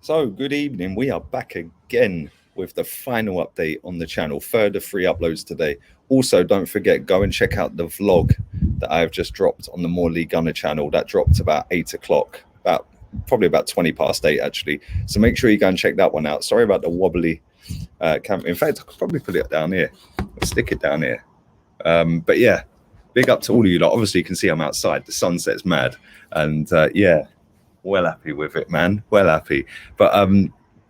So, good evening. We are back again with the final update on the channel. Further free uploads today. Also, don't forget, go and check out the vlog that I have just dropped on the Morley Gunner channel. That dropped about 8 o'clock, probably about 20 past 8 actually. So make sure you go and check that one out. Sorry about the wobbly camera. In fact, I could probably put it down here. I'll stick it down here. But yeah, big up to all of you lot. Obviously, you can see I'm outside. The sunset's mad. And yeah, well happy with it, man. Well happy. But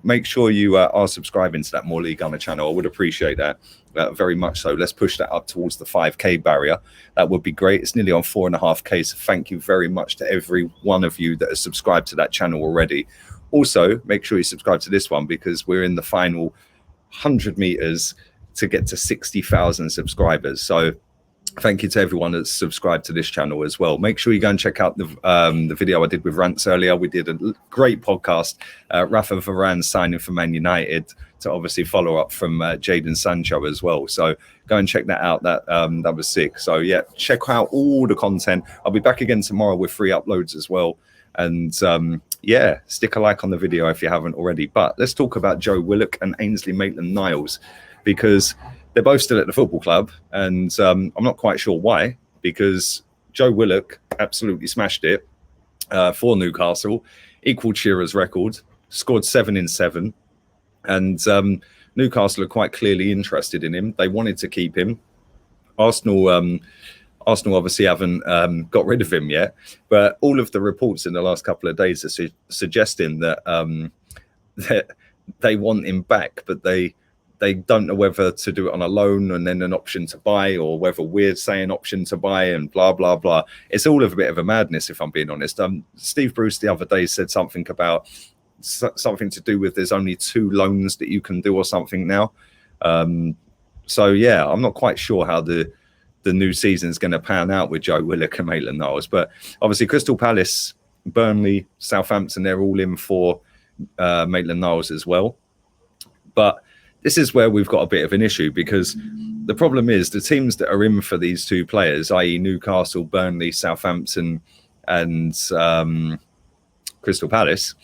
make sure you are subscribing to that Morley Gunner channel. I would appreciate that very much so. Let's push that up towards the 5K barrier. That would be great. It's nearly on 4.5K. So thank you very much to every one of you that has subscribed to that channel already. Also, make sure you subscribe to this one because we're in the final 100 meters to get to 60,000 subscribers. So thank you to everyone that's subscribed to this channel as well. Make sure you go and check out the video I did with Rants earlier. We did a great podcast. Rafa Varane signing for Man United to obviously follow up from Jadon Sancho as well. So go and check that out. That was sick. So yeah, check out all the content. I'll be back again tomorrow with free uploads as well. And yeah, stick a like on the video if you haven't already. But let's talk about Joe Willock and Ainsley Maitland-Niles, because they're both still at the football club, and I'm not quite sure why, because Joe Willock absolutely smashed it for Newcastle, equalled Shearer's record, scored 7 in 7, and Newcastle are quite clearly interested in him. They wanted to keep him. Arsenal obviously haven't got rid of him yet, but all of the reports in the last couple of days are suggesting that, that they want him back, but they don't know whether to do it on a loan and then an option to buy, or whether we're saying option to buy and blah, blah, blah. It's all a bit of a madness, if I'm being honest. Steve Bruce the other day said something about something to do with there's only 2 loans that you can do or something now. So, yeah, I'm not quite sure how the new season is going to pan out with Joe Willock and Maitland-Niles. But obviously Crystal Palace, Burnley, Southampton, they're all in for Maitland-Niles as well. But this is where we've got a bit of an issue, because the problem is the teams that are in for these 2 players, i.e. Newcastle, Burnley, Southampton and Crystal Palace,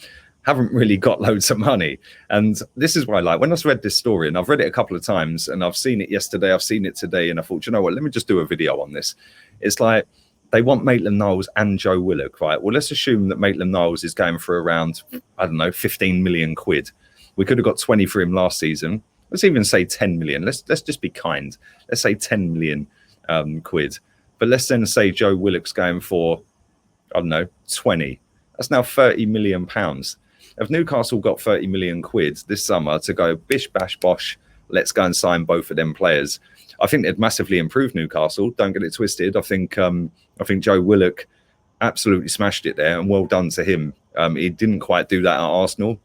haven't really got loads of money. And this is why, like, when I read this story, and I've read it a couple of times, and I've seen it yesterday, I've seen it today, and I thought, you know what, let me just do a video on this. It's like they want Maitland-Niles and Joe Willock, right? Well, let's assume that Maitland-Niles is going for around, I don't know, 15 million quid. We could have got 20 for him last season. Let's even say 10 million. Let's just be kind. Let's say 10 million quid. But let's then say Joe Willock's going for, I don't know, 20. That's now 30 million pounds. If Newcastle got 30 million quid this summer to go bish, bash, bosh, let's go and sign both of them players, I think they'd massively improve Newcastle. Don't get it twisted. I think Joe Willock absolutely smashed it there, and well done to him. He didn't quite do that at Arsenal.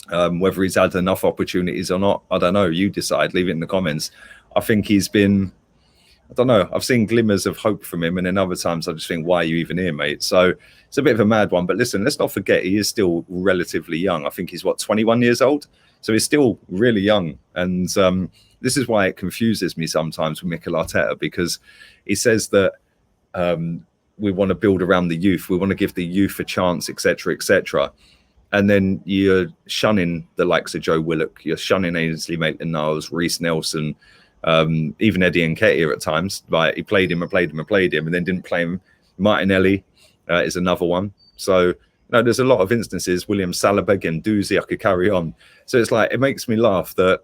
Whether he's had enough opportunities or not, I don't know. You decide. Leave it in the comments. I think he's been, I don't know. I've seen glimmers of hope from him, and then other times I just think, why are you even here, mate? So it's a bit of a mad one. But listen, let's not forget he is still relatively young. I think he's, 21 years old? So he's still really young. And this is why it confuses me sometimes with Mikel Arteta, because he says that we want to build around the youth. We want to give the youth a chance, etc., etc. And then you're shunning the likes of Joe Willock. You're shunning Ainsley Maitland-Niles, Reece Nelson, even Eddie Nketiah at times. Like, he played him and then didn't play him. Martinelli is another one. So, there's a lot of instances. William Saliba, Guendouzi, I could carry on. So it's like, it makes me laugh that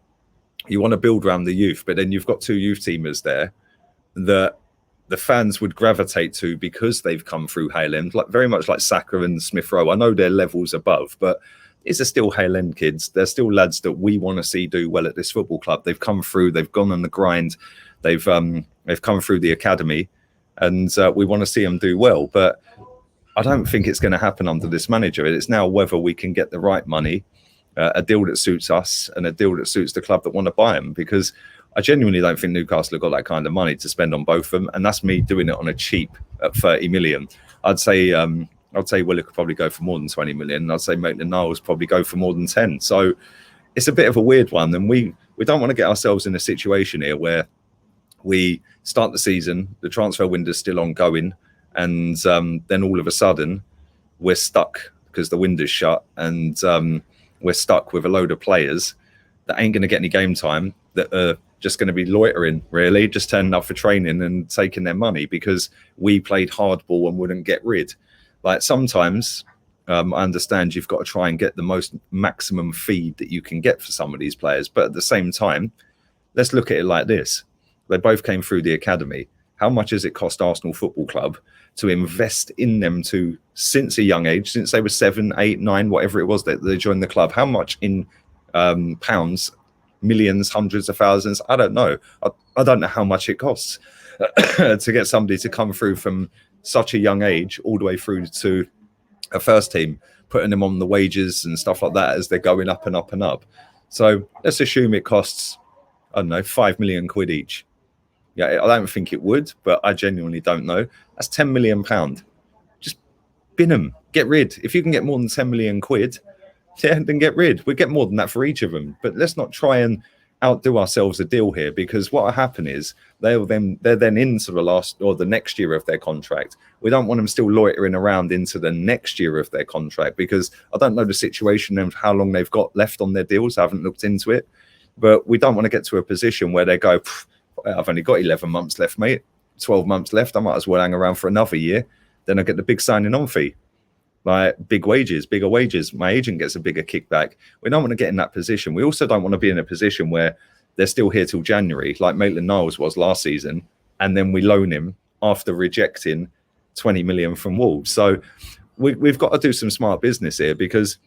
you want to build around the youth, but then you've got 2 youth teamers there that the fans would gravitate to because they've come through Hale End, like very much like Saka and Smith Rowe. I know they're levels above, but these are still Hale End kids. They're still lads that we want to see do well at this football club. They've come through, they've gone on the grind, they've come through the academy, and we want to see them do well. But I don't think it's going to happen under this manager. It's now whether we can get the right money, a deal that suits us and a deal that suits the club that want to buy them, because I genuinely don't think Newcastle have got that kind of money to spend on both of them, and that's me doing it on a cheap at 30 million. I'd say Willock could probably go for more than 20 million. I'd say Maitland-Niles probably go for more than 10. So it's a bit of a weird one, and we don't want to get ourselves in a situation here where we start the season, the transfer window is still ongoing, and then all of a sudden we're stuck because the window's shut, and we're stuck with a load of players that ain't going to get any game time, that are just going to be loitering, really, just turning up for training and taking their money because we played hardball and wouldn't get rid. Like sometimes I understand you've got to try and get the most maximum feed that you can get for some of these players. But at the same time, let's look at it like this. They both came through the academy. How much has it cost Arsenal Football Club to invest in them since a young age, since they were 7, 8, 9, whatever it was that they joined the club? How much in pounds, millions, hundreds of thousands? I don't know. I don't know how much it costs to get somebody to come through from such a young age all the way through to a first team, putting them on the wages and stuff like that as they're going up and up and up. So let's assume it costs, I don't know, 5 million quid each. Yeah, I don't think it would, but I genuinely don't know. That's £10 million. Just bin them, get rid. If you can get more than 10 million quid, yeah, then get rid. We get more than that for each of them. But let's not try and outdo ourselves a deal here, because what will happen is they're then into the last or the next year of their contract. We don't want them still loitering around into the next year of their contract, because I don't know the situation of how long they've got left on their deals. I haven't looked into it, but we don't want to get to a position where they go, I've only got 11 months left, mate. 12 months left. I might as well hang around for another year. Then I get the big signing on fee, like bigger wages. My agent gets a bigger kickback. We don't want to get in that position. We also don't want to be in a position where they're still here till January, like Maitland-Niles was last season, and then we loan him after rejecting 20 million from Wolves. So we've got to do some smart business here, because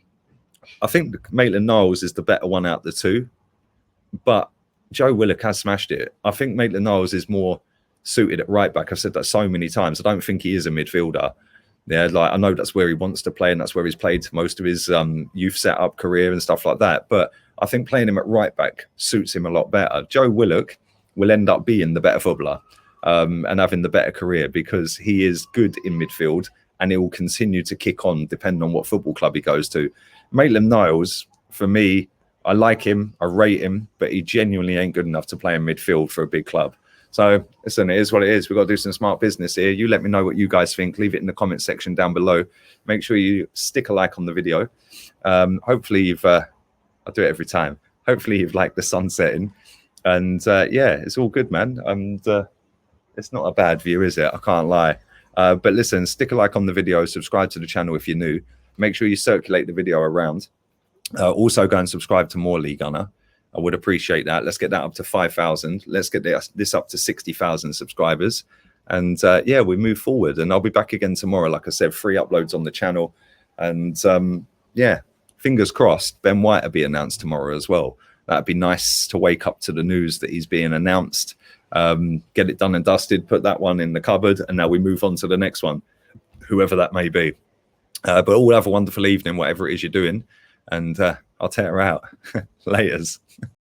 I think Maitland-Niles is the better one out of the two, but Joe Willock has smashed it. I think Maitland-Niles is more suited at right back. I've said that so many times. I don't think he is a midfielder. Yeah, like I know that's where he wants to play, and that's where he's played most of his youth setup career and stuff like that. But I think playing him at right back suits him a lot better. Joe Willock will end up being the better footballer and having the better career, because he is good in midfield and he will continue to kick on depending on what football club he goes to. Maitland-Niles, for me, I like him, I rate him, but he genuinely ain't good enough to play in midfield for a big club. So listen, it is what it is. We've got to do some smart business here. You let me know what you guys think. Leave it in the comment section down below. Make sure you stick a like on the video. Hopefully you've, I do it every time. Hopefully you've liked the sun setting. And yeah, it's all good, man. And it's not a bad view, is it? I can't lie. But listen, stick a like on the video. Subscribe to the channel if you're new. Make sure you circulate the video around. Also go and subscribe to more League Gunner. I would appreciate that. Let's get that up to 5,000. Let's get this up to 60,000 subscribers. And yeah, we move forward. And I'll be back again tomorrow. Like I said, 3 uploads on the channel. And yeah, fingers crossed, Ben White will be announced tomorrow as well. That'd be nice to wake up to the news that he's being announced. Get it done and dusted, put that one in the cupboard. And now we move on to the next one, whoever that may be. But all have a wonderful evening, whatever it is you're doing. And I'll tear her out. Laters.